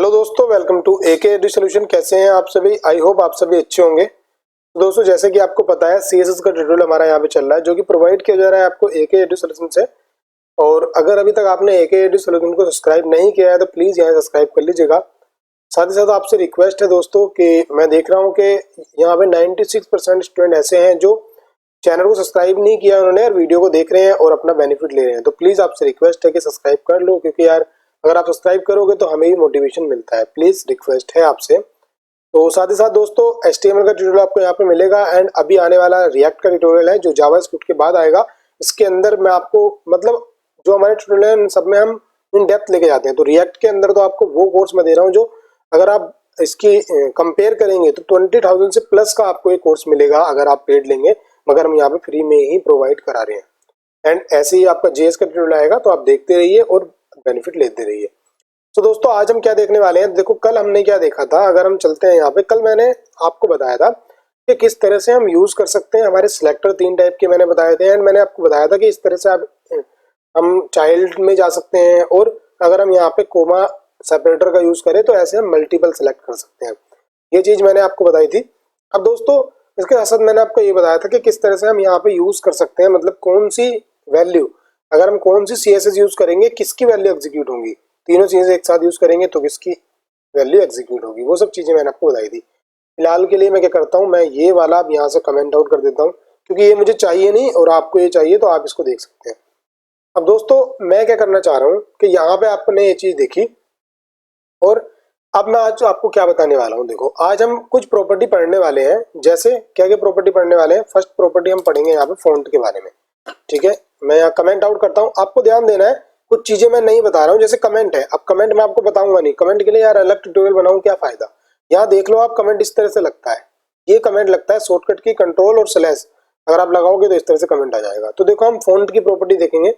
Hello दोस्तों, welcome to AK Edu Solution. कैसे हैं आप सभी? आई होप आप सभी अच्छे होंगे। तो दोस्तों, जैसे कि आपको पता है सीएसएस का ट्यूटोरियल हमारा यहाँ पे चल रहा है जो कि प्रोवाइड किया जा रहा है आपको एके एडु सॉल्यूशन से। और अगर अभी तक आपने एके एडु सॉल्यूशन को सब्सक्राइब नहीं किया है तो प्लीज यहाँ सब्सक्राइब कर लीजिएगा। साथ ही साथ आपसे रिक्वेस्ट है दोस्तों कि मैं देख रहा हूँ कि यहाँ पे 96% स्टूडेंट ऐसे हैं जो चैनल को सब्सक्राइब नहीं किया उन्होंने और वीडियो को देख रहे हैं और अपना बेनिफिट ले रहे हैं। तो प्लीज आपसे रिक्वेस्ट है कि सब्सक्राइब कर लो, क्योंकि यार अगर आप सब्सक्राइब करोगे तो हमें भी मोटिवेशन मिलता है। प्लीज रिक्वेस्ट है आपसे। तो साथ ही साथ दोस्तों HTML का ट्यूटोरियल आपको यहाँ पे मिलेगा एंड अभी आने वाला रिएक्ट का ट्यूटोरियल है जो जावास्क्रिप्ट के बाद आएगा। इसके अंदर मैं आपको मतलब जो हमारे ट्यूटोरियल है सब में हम इन डेप्थ लेके जाते हैं। तो रिएक्ट के अंदर तो आपको वो कोर्स मैं दे रहा हूँ जो अगर आप इसकी कंपेयर करेंगे तो 20,000 से प्लस का आपको एक कोर्स मिलेगा अगर आप पेड लेंगे, मगर हम यहाँ पे फ्री में ही प्रोवाइड करा रहे हैं। एंड ऐसे ही आपका जेएस का ट्यूटोरियल आएगा तो आप देखते रहिए और बेनिफिट लेते रहिए। तो दोस्तों आज हम क्या देखने वाले हैं, देखो कल हमने क्या देखा था। अगर हम चलते हैं यहाँ पे, कल मैंने आपको बताया था कि किस तरह से हम यूज कर सकते हैं हमारे सिलेक्टर 3 टाइप के मैंने बताए थे। एंड मैंने आपको बताया था कि इस तरह से आप हम चाइल्ड में जा सकते हैं और अगर हम यहाँ पे कोमा सेपरेटर का यूज करें तो ऐसे हम मल्टीपल सेलेक्ट कर सकते हैं। ये चीज मैंने आपको बताई थी। अब दोस्तों इसके साथ साथ मैंने आपको ये बताया था कि किस तरह से हम यहाँ पे यूज कर सकते हैं, मतलब कौन सी वैल्यू, अगर हम कौन सी सीएसएस यूज करेंगे किसकी वैल्यू एग्जीक्यूट होंगी। तीनों चीजें एक साथ यूज करेंगे तो किसकी वैल्यू एग्जीक्यूट होगी, वो सब चीजें मैंने आपको बताई थी। फिलहाल के लिए मैं क्या करता हूँ, मैं ये वाला अब यहाँ से कमेंट आउट कर देता हूँ क्योंकि ये मुझे चाहिए नहीं और आपको ये चाहिए तो आप इसको देख सकते हैं। अब दोस्तों मैं क्या करना चाह रहा हूँ कि यहाँ पे आपने ये चीज देखी और अब मैं आज आपको क्या बताने वाला हूँ। देखो आज हम कुछ प्रॉपर्टी पढ़ने वाले हैं। जैसे क्या क्या प्रॉपर्टी पढ़ने वाले हैं। फर्स्ट प्रॉपर्टी हम पढ़ेंगे यहाँ पे फॉन्ट के बारे में। ठीक है, मैं यहाँ कमेंट आउट करता हूँ। आपको ध्यान देना है, कुछ चीजें मैं नहीं बता रहा हूँ। जैसे कमेंट है, अब कमेंट मैं आपको बताऊंगा नहीं। कमेंट के लिए यार अलग ट्यूटोरियल बनाऊं, क्या फायदा। यहाँ देख लो आप, कमेंट इस तरह से लगता है। ये कमेंट लगता है शॉर्टकट की कंट्रोल और स्लैश, अगर आप लगाओगे तो इस तरह से कमेंट आ जाएगा। तो देखो हम फॉन्ट की प्रॉपर्टी देखेंगे।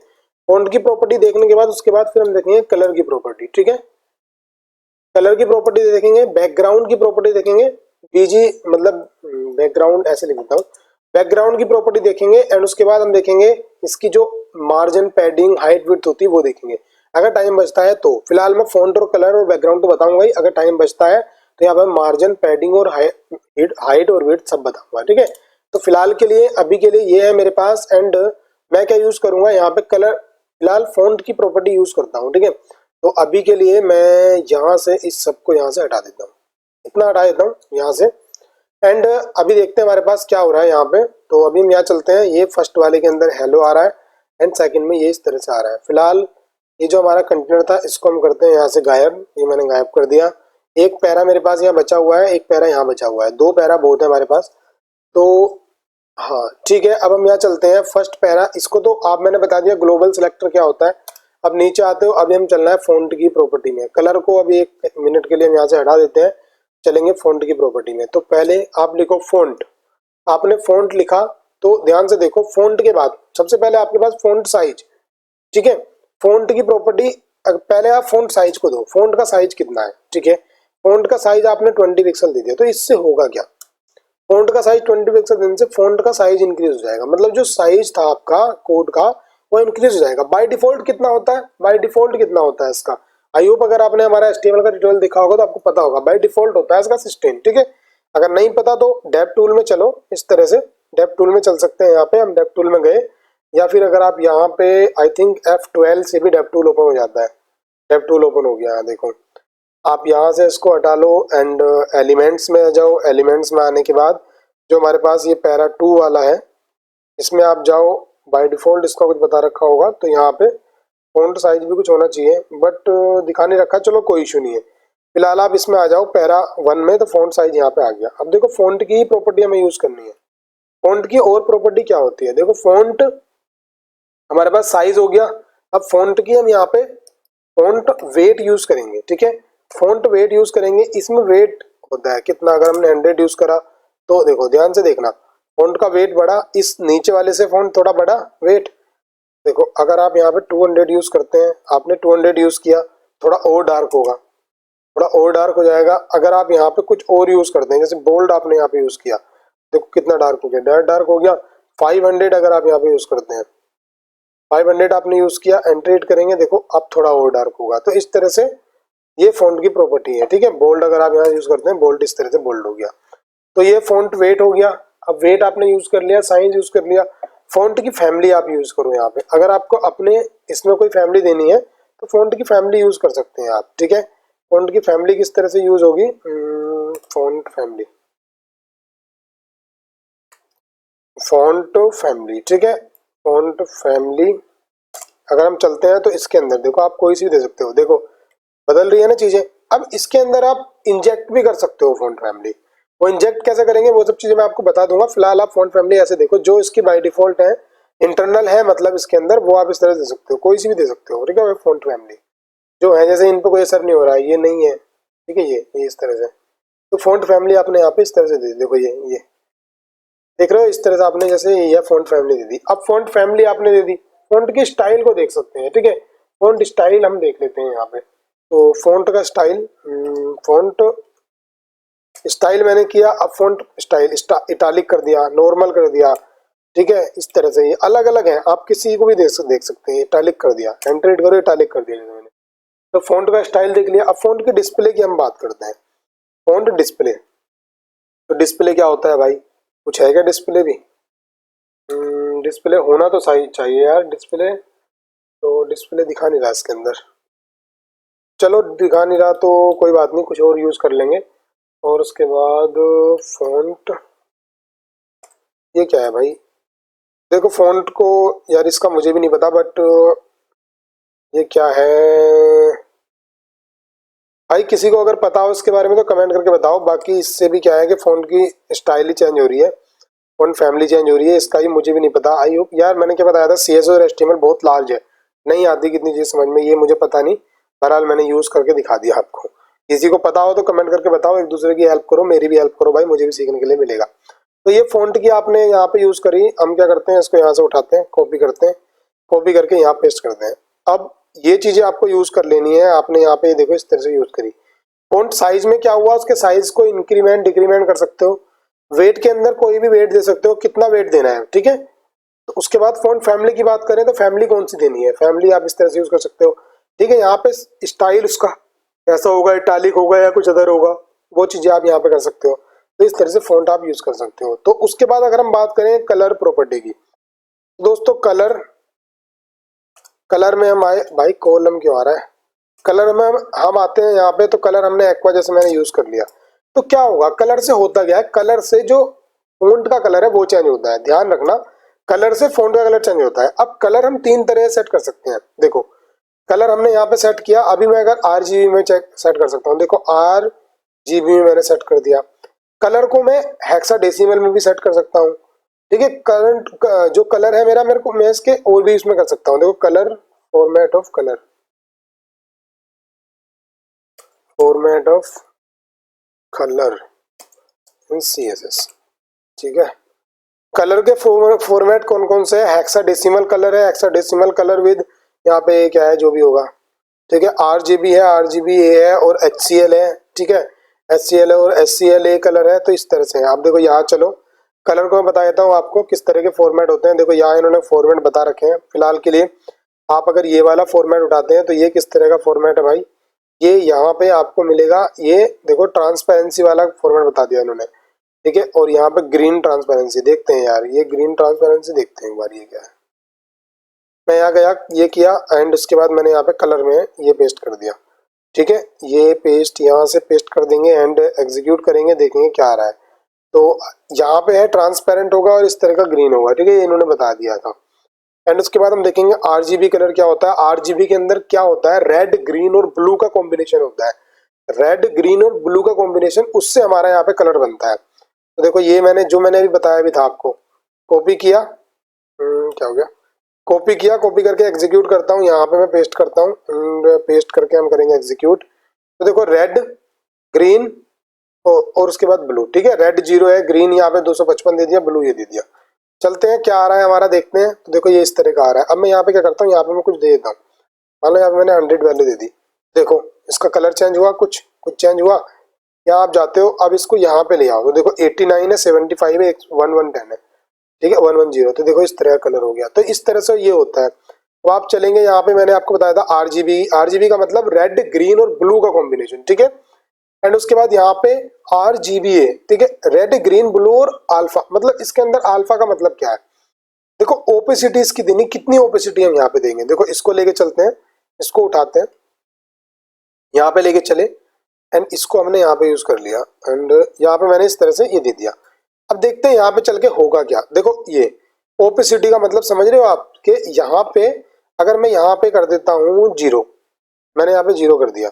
फॉन्ट की प्रॉपर्टी देखने के बाद उसके बाद फिर हम देखेंगे कलर की प्रॉपर्टी। ठीक है, कलर की प्रॉपर्टी देखेंगे, बैकग्राउंड की प्रॉपर्टी देखेंगे। बीजी मतलब बैकग्राउंड ऐसे लिख देता हूँ। बैकग्राउंड की प्रॉपर्टी देखेंगे एंड उसके बाद हम देखेंगे इसकी जो मार्जिन, पैडिंग, हाइट, विड्थ होती है वो देखेंगे अगर टाइम बचता है तो। फिलहाल मैं फॉन्ट और कलर और बैकग्राउंड तो बताऊंगा ही, अगर टाइम बचता है तो यहाँ पर मार्जिन, पैडिंग और हाइट और विड्थ सब बताऊंगा। ठीक है, तो फिलहाल के लिए अभी के लिए ये है मेरे पास। एंड मैं क्या यूज करूंगा यहाँ पे, कलर, फिलहाल फॉन्ट की प्रॉपर्टी यूज करता हूँ। ठीक है, तो अभी के लिए मैं यहाँ से इस सबको यहाँ से हटा देता हूँ, इतना हटा देता हूँ यहाँ से। एंड अभी देखते हैं हमारे पास क्या हो रहा है यहाँ पे। तो अभी हम यहाँ चलते हैं। ये फर्स्ट वाले के अंदर हेलो आ रहा है एंड सेकंड में ये इस तरह से आ रहा है। फिलहाल ये जो हमारा कंटेनर था इसको हम करते हैं यहाँ से गायब। ये मैंने गायब कर दिया। एक पैरा मेरे पास यहाँ बचा हुआ है, एक पैरा यहाँ बचा हुआ है। 2 पैरा बहुत है हमारे पास। तो हाँ ठीक है, अब हम यहाँ चलते हैं। फर्स्ट पैरा, इसको तो आप मैंने बता दिया ग्लोबल सिलेक्टर क्या होता है। अब नीचे आते हो, अभी हम चलना है फॉन्ट की प्रॉपर्टी में। कलर को अभी 1 मिनट के लिए हम यहाँ से हटा देते हैं, चलेंगे फॉन्ट की प्रॉपर्टी में। तो पहले आप लिखो फॉन्ट। आपने फॉन्ट लिखा तो ध्यान से देखो, फॉन्ट के बाद सबसे पहले आपके पास फॉन्ट साइज। ठीक है, फॉन्ट की प्रॉपर्टी पहले आप फॉन्ट साइज को दो, फॉन्ट का साइज कितना है। ठीक है, फॉन्ट का साइज आपने 20 पिक्सल दे दिया तो इससे होगा क्या, फॉन्ट का साइज 20 पिक्सल देने से फॉन्ट का साइज इंक्रीज हो जाएगा। मतलब जो साइज था आपका कोड का वो इंक्रीज हो जाएगा। बाय डिफॉल्ट कितना होता है, बाय डिफॉल्ट कितना होता है इसका, आई होप अगर आपने हमारा HTML का ट्यूटोरियल देखा होगा तो आपको पता होगा। बाय डिफॉल्ट होता है इसका 16। ठीक है, अगर नहीं पता तो डेव टूल में चलो, इस तरह से डेव टूल में चल सकते हैं। यहाँ पे हम डेव टूल में गए, या फिर अगर आप यहाँ पे आई थिंक F12 से भी डेव टूल ओपन हो जाता है। डेव टूल ओपन हो गया, देखो आप यहाँ से इसको हटा लो एंड एलिमेंट्स में आ जाओ। एलिमेंट्स में आने के बाद जो हमारे पास ये पैरा 2 वाला है इसमें आप जाओ। बाय डिफॉल्ट इसका कुछ बता रखा होगा तो यहाँ पे फॉन्ट साइज भी कुछ होना चाहिए, बट दिखा नहीं रखा, चलो कोई इशू नहीं है। फिलहाल आप इसमें आ जाओ पैरा 1 में, तो फॉन्ट साइज यहाँ पे आ गया। अब देखो फॉन्ट की ही प्रॉपर्टी हमें यूज करनी है। फॉन्ट की और प्रॉपर्टी क्या होती है, देखो फॉन्ट हमारे पास साइज हो गया। अब फॉन्ट की हम यहाँ पे फॉन्ट वेट यूज करेंगे। ठीक है, फॉन्ट वेट यूज करेंगे। इसमें वेट होता है कितना, अगर हमने 100 यूज करा तो देखो ध्यान से देखना, फॉन्ट का वेट बढ़ा, इस नीचे वाले से फॉन्ट थोड़ा बढ़ा वेट। देखो अगर आप यहाँ पे 200 यूज करते हैं, आपने 200 यूज किया, थोड़ा और डार्क होगा, थोड़ा और डार्क हो जाएगा। अगर आप यहाँ पे कुछ और यूज करते हैं, जैसे बोल्ड आपने यहाँ पे यूज किया, देखो कितना डार्क हो गया, डार्क हो गया। 500 अगर आप यहाँ पे यूज करते हैं, 500 आपने यूज किया, एंटर हिट करेंगे, देखो अब थोड़ा और डार्क होगा। तो इस तरह से ये फ़ॉन्ट की प्रॉपर्टी है, ठीक है। बोल्ड अगर आप यहाँ यूज़ करते हैं, बोल्ड इस तरह से बोल्ड हो गया। तो ये फ़ॉन्ट वेट हो गया। अब वेट आपने यूज़ कर लिया, साइज यूज़ कर लिया। फ़ॉन्ट की फैमिली आप यूज़ करो यहाँ पे। अगर आपको अपने इसमें कोई फैमिली देनी है तो फ़ॉन्ट की फैमिली यूज़ कर सकते हैं आप, ठीक है। फ़ॉन्ट की फैमिली किस तरह से यूज़ होगी, फ़ॉन्ट फैमिली, फ़ॉन्ट फैमिली, ठीक है। फ़ॉन्ट फैमिली अगर हम चलते हैं तो इसके अंदर देखो आप कोई सी भी दे सकते हो, देखो बदल रही है ना चीज़ें। अब इसके अंदर आप इंजेक्ट भी कर सकते हो फ़ॉन्ट फैमिली। वो इंजेक्ट कैसे करेंगे वो सब चीज़ें मैं आपको बता दूंगा। फिलहाल आप फ़ॉन्ट फैमिली ऐसे देखो, जो इसकी बाय डिफ़ॉल्ट है, इंटरनल है मतलब इसके अंदर, वो आप इस तरह से दे सकते हो, कोई सी भी दे सकते हो, ठीक है। फ़ॉन्ट फैमिली जो है, जैसे इन पर कोई असर नहीं हो रहा है, ये नहीं है, ठीक है, ये इस तरह से। तो फ़ॉन्ट फैमिली आपने यहाँ पे इस तरह से दे दी, देखो ये देख रहे हो, इस तरह से आपने जैसे ये फ़ॉन्ट फैमिली दे दी। अब फ़ॉन्ट फैमिली आपने दे दी, फ़ॉन्ट की स्टाइल को देख सकते हैं, ठीक है। फ़ॉन्ट स्टाइल हम देख लेते हैं यहाँ पे। तो फ़ॉन्ट का स्टाइल, फ़ॉन्ट स्टाइल मैंने किया। अब फ़ॉन्ट स्टाइल इटालिक कर दिया, नॉर्मल कर दिया, ठीक है। इस तरह से ये अलग अलग है, आप किसी को भी देख सकते हैं। इटालिक कर दिया, एंटर करो, इटालिक कर दिया मैंने। तो फ़ॉन्ट का स्टाइल देख लिया। अब फ़ॉन्ट की डिस्प्ले की हम बात करते हैं। फ़ॉन्ट डिस्प्ले, तो डिस्प्ले क्या होता है भाई, कुछ है क्या डिस्प्ले भी? डिस्प्ले होना तो सही चाहिए यार डिस्प्ले। तो डिस्प्ले दिखा नहीं रहा इसके अंदर, चलो दिखा नहीं रहा तो कोई बात नहीं, कुछ और यूज़ कर लेंगे। और उसके बाद फ़ॉन्ट, ये क्या है भाई? देखो फ़ॉन्ट को यार इसका मुझे भी नहीं पता, बट ये क्या है भाई, किसी को अगर पता हो इसके बारे में तो कमेंट करके बताओ। बाकी इससे भी क्या है कि फ़ॉन्ट की स्टाइल ही चेंज हो रही है, फ़ॉन्ट फैमिली चेंज हो रही है, इसका ही मुझे भी नहीं पता। आई होप यार, मैंने क्या बताया था, CSS और HTML बहुत लार्ज है, नहीं आती कितनी चीज़ समझ में, ये मुझे पता नहीं। बहरहाल मैंने यूज़ करके दिखा दिया आपको। किसी को पता हो तो कमेंट करके बताओ, एक दूसरे की हेल्प करो, मेरी भी हेल्प करो भाई, मुझे भी सीखने के लिए मिलेगा। तो ये फ़ॉन्ट की आपने यहाँ पे यूज़ करी, हम क्या करते हैं, इसको यहाँ से उठाते हैं, कॉपी करते हैं, कॉपी करके यहाँ पेस्ट करते हैं। अब ये चीज़ें आपको यूज़ कर लेनी है। आपने यहाँ पे देखो इस तरह से यूज़ करी। फ़ॉन्ट साइज में क्या हुआ, उसके साइज को इंक्रीमेंट डिक्रीमेंट कर सकते हो। वेट के अंदर कोई भी वेट दे सकते हो, कितना वेट देना है, ठीक है। तो उसके बाद फ़ॉन्ट फैमिली की बात करें तो फैमिली कौन सी देनी है, फैमिली आप इस तरह से यूज़ कर सकते हो, ठीक है। यहाँ पे स्टाइल उसका कैसा होगा, इटालिक होगा या कुछ अदर होगा, वो चीज़ें आप यहाँ पे कर सकते हो। तो इस तरह से फ़ॉन्ट आप यूज़ कर सकते हो। तो उसके बाद अगर हम बात करें कलर प्रॉपर्टी की, दोस्तों कलर, कलर में हम आए भाई, कॉलम क्यों आ रहा है, कलर में हम आते हैं यहाँ पे। तो कलर हमने एक्वा जैसे मैंने यूज़ कर लिया। तो क्या होगा, कलर से होता क्या है, कलर से जो फ़ॉन्ट का कलर है वो चेंज होता है, ध्यान रखना, कलर से फ़ॉन्ट का कलर चेंज होता है। अब कलर हम 3 तरह से सेट कर सकते हैं। देखो कलर हमने यहाँ पे सेट किया, अभी मैं अगर RGB में सेट कर सकता हूँ, देखो RGB में मैंने सेट कर दिया। कलर को मैं हेक्साडेसिमल में भी सेट कर सकता हूँ, ठीक है। करंट जो कलर है मेरा, मेरे को मैं इसके और भी इसमें कर सकता हूँ। देखो colour, format of colour, format of colour in CSS, ठीक है। कलर के फॉर्मेट कौन कौन से है, हेक्साडेसिमल कलर है, हेक्साडेसिमल कलर विद यहाँ पे क्या है जो भी होगा, ठीक है। RGB है, RGBA है और HCL है, ठीक है। HCL है और SCLA कलर है। तो इस तरह से है। आप देखो यहाँ चलो, कलर को मैं बता देता हूँ आपको किस तरह के फॉर्मेट होते हैं। देखो यहाँ इन्होंने फॉर्मेट बता रखे हैं फिलहाल के लिए। आप अगर ये वाला फॉर्मेट उठाते हैं तो ये किस तरह का फॉर्मेट है भाई, ये यहाँ पे आपको मिलेगा, ये देखो ट्रांसपेरेंसी वाला फॉर्मेट बता दिया इन्होंने, ठीक है। और यहाँ पे ग्रीन ट्रांसपेरेंसी देखते हैं यार, ये ग्रीन ट्रांसपेरेंसी देखते हैं एक बार, ये क्या है। मैं यहाँ गया, ये किया, एंड उसके बाद मैंने यहाँ पे कलर में ये पेस्ट कर दिया, ठीक है। ये पेस्ट यहाँ से पेस्ट कर देंगे एंड एग्जीक्यूट करेंगे, देखेंगे क्या आ रहा है। तो यहाँ पे है ट्रांसपेरेंट होगा और इस तरह का ग्रीन होगा, ठीक है, ये इन्होंने बता दिया था। एंड उसके बाद हम देखेंगे RGB कलर क्या होता है। RGB के अंदर क्या होता है, रेड ग्रीन और ब्लू का कॉम्बिनेशन होता है। रेड ग्रीन और ब्लू का कॉम्बिनेशन, उससे हमारा यहाँ पे कलर बनता है। तो देखो ये मैंने अभी बताया भी था आपको, कॉपी किया, क्या हो गया, कॉपी किया, कॉपी करके एग्जीक्यूट करता हूँ, यहाँ पे मैं पेस्ट करता हूँ, पेस्ट करके हम करेंगे एग्जीक्यूट। तो देखो रेड ग्रीन और उसके बाद ब्लू, ठीक है। रेड 0 है, ग्रीन यहाँ पे 255 दे दिया, ब्लू ये दे दिया। चलते हैं क्या आ रहा है हमारा, देखते हैं। तो देखो ये इस तरह का आ रहा है। अब मैं यहाँ पे क्या करता हूँ, यहाँ पे मैं कुछ दे देता हूँ, मान लो यहाँ पे मैंने 100 वैल्यू दे दी। देखो इसका कलर चेंज हुआ, कुछ चेंज हुआ। यहाँ आप जाते हो, अब इसको यहाँ पे ले आओ, तो देखो 89 है, 75 है, 1110 है, ठीक है, 110। तो देखो इस तरह का कलर हो गया। तो इस तरह से ये होता है। अब आप चलेंगे यहाँ पे, मैंने आपको बताया था आरजीबी, आरजीबी का मतलब रेड ग्रीन और ब्लू का कॉम्बिनेशन, ठीक है। एंड उसके बाद यहाँ पे आरजीबीए, ठीक है, रेड ग्रीन ब्लू और अल्फा, मतलब इसके अंदर अल्फा का मतलब क्या है, देखो ओपेसिटी इसकी देनी, कितनी ओपेसिटी हम यहाँ पे देंगे। देखो इसको लेके चलते हैं, इसको उठाते हैं, यहाँ पे लेके चले एंड इसको हमने यहाँ पे यूज कर लिया एंड यहाँ पे मैंने इस तरह से ये दे दिया। अब देखते हैं यहाँ पे चल के होगा क्या। देखो ये ओपेसिटी का मतलब समझ रहे हो आप, कि यहाँ पे अगर मैं यहाँ पे कर देता हूँ 0, मैंने यहाँ पे 0 कर दिया,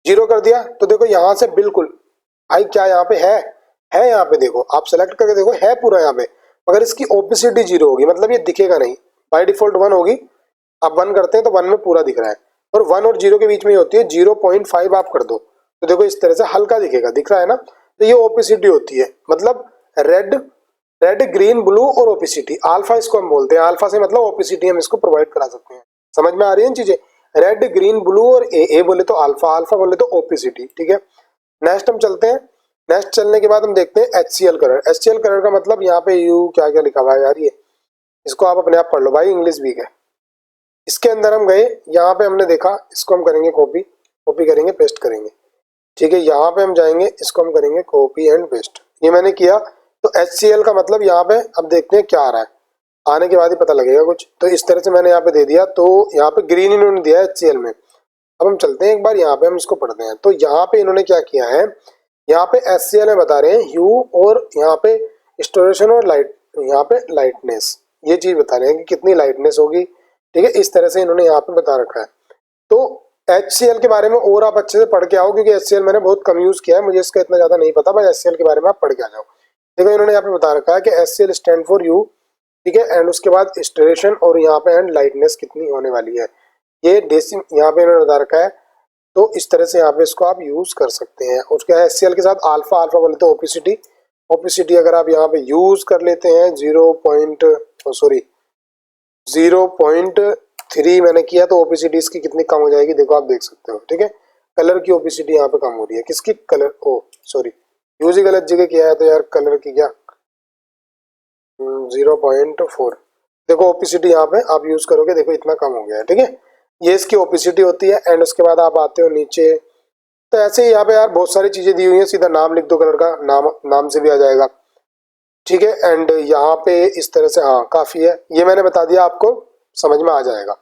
0 कर दिया, तो देखो यहाँ से बिल्कुल भाई क्या यहाँ पे है यहाँ पे देखो, आप सेलेक्ट करके देखो है पूरा यहाँ पे, मगर इसकी ओपेसिटी 0 होगी, मतलब ये दिखेगा नहीं, बाय डिफॉल्ट 1 होगी। आप 1 करते हैं तो 1 में पूरा दिख रहा है, और 1 और 0 के बीच में ही होती है, 0.5 आप कर दो तो देखो इस तरह से हल्का दिखेगा, दिख रहा है ना। तो ये ओपेसिटी होती है, मतलब रेड ग्रीन ब्लू और ओपेसिटी, अल्फा इसको हम बोलते हैं, अल्फा से मतलब ओपेसिटी हम इसको प्रोवाइड करा सकते हैं। समझ में आ रही है चीजें, रेड ग्रीन ब्लू और ए बोले तो अल्फा, अल्फा बोले तो ओपेसिटी, ठीक है। नेक्स्ट हम चलते हैं, नेक्स्ट चलने के बाद हम देखते हैं HCl कलर। HCl कलर का मतलब यहाँ पे यू क्या क्या लिखा हुआ है यार, ये इसको आप अपने आप पढ़ लो भाई, इंग्लिश वीक है। इसके अंदर हम गए, यहाँ पे हमने देखा, इसको हम करेंगे कॉपी, कॉपी करेंगे पेस्ट करेंगे, ठीक है। यहाँ पे हम जाएंगे, इसको हम करेंगे कॉपी एंड पेस्ट, ये मैंने किया। तो HCl का मतलब यहाँ पे अब देखते हैं क्या आ रहा है, आने के बाद ही पता लगेगा कुछ। तो इस तरह से मैंने यहाँ पे दे दिया, तो यहाँ पे ग्रीन इन्होंने दिया है HCl में। अब हम चलते हैं एक बार यहाँ पे, हम इसको पढ़ते हैं। तो यहाँ पे इन्होंने क्या किया है, यहाँ पे HCl में बता रहे हैं ह्यू और यहाँ पे स्टोरेशन और लाइट, यहाँ पे लाइटनेस, ये चीज बता रहे हैं कि कितनी लाइटनेस होगी, ठीक है। इस तरह से इन्होंने यहाँ पे बता रखा है। तो HCl के बारे में और आप अच्छे से पढ़ के आओ, क्योंकि HCl मैंने बहुत कम यूज किया है, मुझे इसका इतना ज्यादा नहीं पता, बस HCl के बारे में आप पढ़ के आ जाओ। देखो इन्होंने यहाँ पे बता रखा है कि HCl स्टैंड फॉर यू, ठीक है, एंड उसके बाद स्टोरेशन और यहाँ पे एंड लाइटनेस कितनी होने वाली है, ये डेसिम यहाँ पे इन्होंने बता रखा है। तो इस तरह से यहाँ पे इसको आप यूज कर सकते हैं। उसके HCl के साथ अल्फा, अल्फा बोले तो ओपेसिटी, ओपेसिटी अगर आप यहाँ पे यूज कर लेते हैं 0.3 मैंने किया, तो ओपेसिटी इसकी कितनी कम हो जाएगी, देखो आप देख सकते हो, ठीक है। कलर की ओपेसिटी यहाँ पे कम हो रही है, किसकी, कलर, ओ सॉरी यूज ही गलत जगह किया है, तो यार कलर की क्या 0.4, देखो ओपेसिटी यहाँ पे आप यूज करोगे, देखो इतना कम हो गया है, ठीक है। ये इसकी ओपेसिटी होती है। एंड उसके बाद आप आते हो नीचे, तो ऐसे ही यहाँ पे यार बहुत सारी चीजें दी हुई हैं, सीधा नाम लिख दो कलर का, नाम से भी आ जाएगा, ठीक है। एंड यहाँ पे इस तरह से, हाँ काफी है, ये मैंने बता दिया, आपको समझ में आ जाएगा।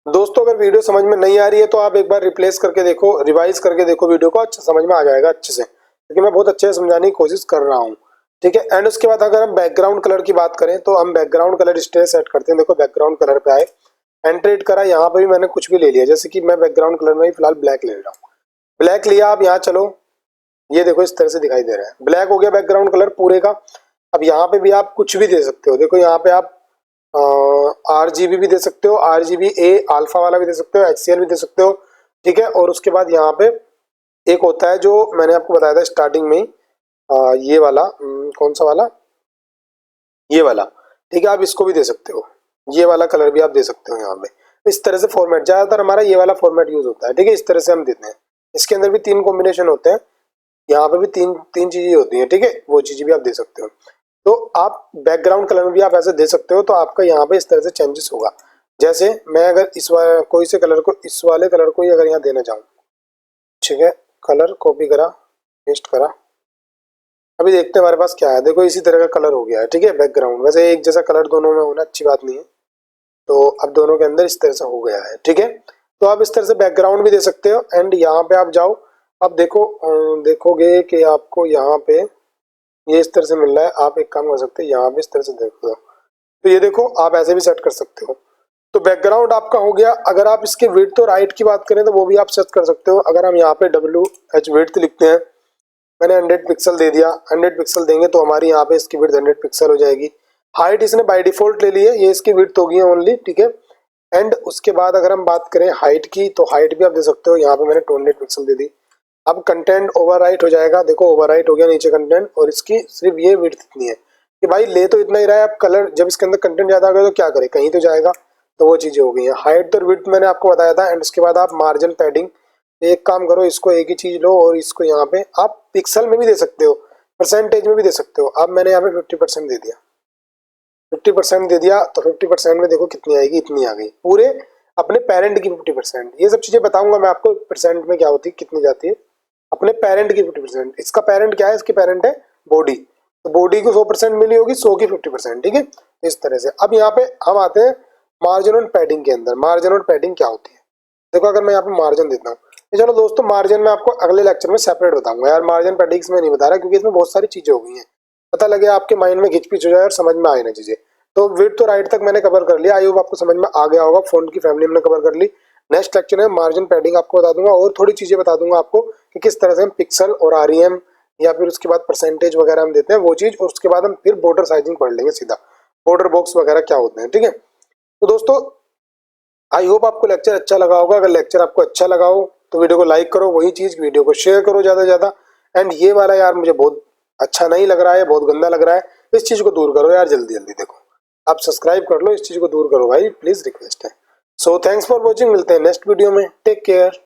दोस्तों अगर वीडियो समझ में नहीं आ रही है तो आप एक बार रिप्लेस करके देखो, रिवाइज करके देखो वीडियो को, अच्छा समझ में आ जाएगा अच्छे से, क्योंकि मैं बहुत अच्छे से समझाने की कोशिश कर रहा हूँ, ठीक है। एंड उसके बाद अगर हम बैकग्राउंड कलर की बात करें, तो हम बैकग्राउंड कलर स्टेज सेट करते हैं। देखो बैकग्राउंड कलर पे आए, एंट्रेट करा, यहाँ पे भी मैंने कुछ भी ले लिया, जैसे कि मैं बैकग्राउंड कलर में ही फिलहाल ब्लैक ले रहा हूँ, ब्लैक लिया। आप यहाँ चलो, ये देखो इस तरह से दिखाई दे रहा है, ब्लैक हो गया बैकग्राउंड कलर पूरे का। अब यहाँ पे भी आप कुछ भी दे सकते हो, देखो यहाँ पे आप RGB भी दे सकते हो, RGBA अल्फा वाला भी दे सकते हो, HCl भी दे सकते हो, ठीक है। और उसके बाद यहाँ पे एक होता है जो मैंने आपको बताया था स्टार्टिंग में ही, ये वाला कौन सा वाला, ये वाला, ठीक है, आप इसको भी दे सकते हो, ये वाला कलर भी आप दे सकते हो यहाँ पे। इस तरह से फॉर्मेट, ज्यादातर हमारा ये वाला फॉर्मेट यूज होता है, ठीक है। इस तरह से हम देते हैं, इसके अंदर भी 3 कॉम्बिनेशन होते हैं, यहाँ पे भी तीन चीजें होती हैं, ठीक है, वो चीजें भी आप दे सकते हो। तो आप बैकग्राउंड कलर में भी आप ऐसे दे सकते हो, तो आपका यहाँ पे इस तरह से चेंजेस होगा। जैसे मैं अगर कोई से कलर को, इस वाले कलर को ही अगर यहाँ देना चाहूँ, ठीक है, कलर कॉपी करा, पेस्ट करा, अभी देखते हैं हमारे पास क्या है। देखो इसी तरह का कलर हो गया है, ठीक है, बैकग्राउंड। वैसे एक जैसा कलर दोनों में होना अच्छी बात नहीं है, तो अब दोनों के अंदर इस तरह से हो गया है, ठीक है। तो आप इस तरह से बैकग्राउंड भी दे सकते हो। एंड यहाँ पे आप जाओ, अब देखो देखोगे कि आपको यहाँ पे ये इस तरह से मिल रहा है। आप एक काम कर सकते हैं, यहाँ पे इस तरह से देखो, तो ये देखो आप ऐसे भी सेट कर सकते हो। तो बैकग्राउंड आपका हो गया। अगर आप इसके विड्थ और हाइट की बात करें तो वो भी आप सेट कर सकते हो। अगर हम यहाँ पे WH विड्थ लिखते हैं, मैंने 100 पिक्सल दे दिया, 100 पिक्सल देंगे तो हमारी यहाँ पे इसकी विड्थ 100 पिक्सल हो जाएगी। हाइट इसने बाय डिफॉल्ट ले ली है, ये इसकी विड्थ होगी ओनली, ठीक है। एंड उसके बाद अगर हम बात करें हाइट की, तो हाइट भी आप दे सकते हो, यहाँ पे मैंने 200 पिक्सल दे दी। अब कंटेंट ओवरराइट हो जाएगा, देखो ओवरराइट हो गया नीचे कंटेंट, और इसकी सिर्फ ये विड्थ इतनी है कि भाई ले तो इतना ही रहा है। अब कलर जब इसके अंदर कंटेंट ज्यादा आ गया तो क्या करे, कहीं तो जाएगा, तो वो चीजें हो गई हैं। हाइट और विड्थ मैंने आपको बताया था। एंड उसके बाद आप मार्जिन पैडिंग, एक काम करो, इसको एक ही चीज लो और इसको यहाँ पे आप पिक्सल में भी दे सकते हो, परसेंटेज में भी दे सकते हो। अब मैंने यहाँ पे 50% दे दिया, 50% दे दिया तो 50% में देखो कितनी आएगी, इतनी आ गई, पूरे अपने पेरेंट की 50%। ये सब चीजें बताऊंगा मैं आपको परसेंट में क्या होती है, कितनी जाती है अपने पेरेंट की 50%। इसका पेरेंट क्या है, इसकी पेरेंट है बॉडी, तो बॉडी को 100% मिली होगी, 100 की 50%, ठीक है। इस तरह से अब यहाँ पे हम आते हैं मार्जिन और पैडिंग के अंदर। मार्जिन और पैडिंग क्या होती है, देखो अगर मैं यहाँ पे मार्जिन देता हूँ, तो चलो दोस्तों मार्जिन में आपको अगले लेक्चर में सेपरेट बताऊंगा यार, मार्जिन पैडिंग में नहीं बता रहा क्योंकि इसमें बहुत सारी चीजें हो गई हैं, पता लगे आपके माइंड में घिच पिच हो जाए और समझ में आए ना चीजें। तो विड्थ तो राइट तक मैंने कवर कर लिया, आई होप आपको समझ में आ गया होगा। फॉन्ट की फैमिली हमने कवर कर ली। नेक्स्ट लेक्चर में मार्जिन पैडिंग आपको बता दूंगा और थोड़ी चीजें बता दूंगा आपको कि किस तरह से हम पिक्सल और आरईएम या फिर उसके बाद परसेंटेज वगैरह हम देते हैं वो चीज, और उसके बाद हम फिर बॉर्डर साइजिंग पढ़ लेंगे सीधा, बॉर्डर बॉक्स वगैरह क्या होते हैं, ठीक है। तो दोस्तों आई होप आपको लेक्चर अच्छा लगा होगा। अगर लेक्चर आपको अच्छा लगा हो तो वीडियो को लाइक करो, वही चीज वीडियो को शेयर करो ज्यादा से ज्यादा। एंड ये वाला यार मुझे बहुत अच्छा नहीं लग रहा है, बहुत गंदा लग रहा है, इस चीज को दूर करो यार जल्दी जल्दी। देखो आप सब्सक्राइब कर लो, इस चीज को दूर करो भाई, प्लीज रिक्वेस्ट है। सो थैंक्स फॉर वॉचिंग, मिलते हैं नेक्स्ट वीडियो में, टेक केयर।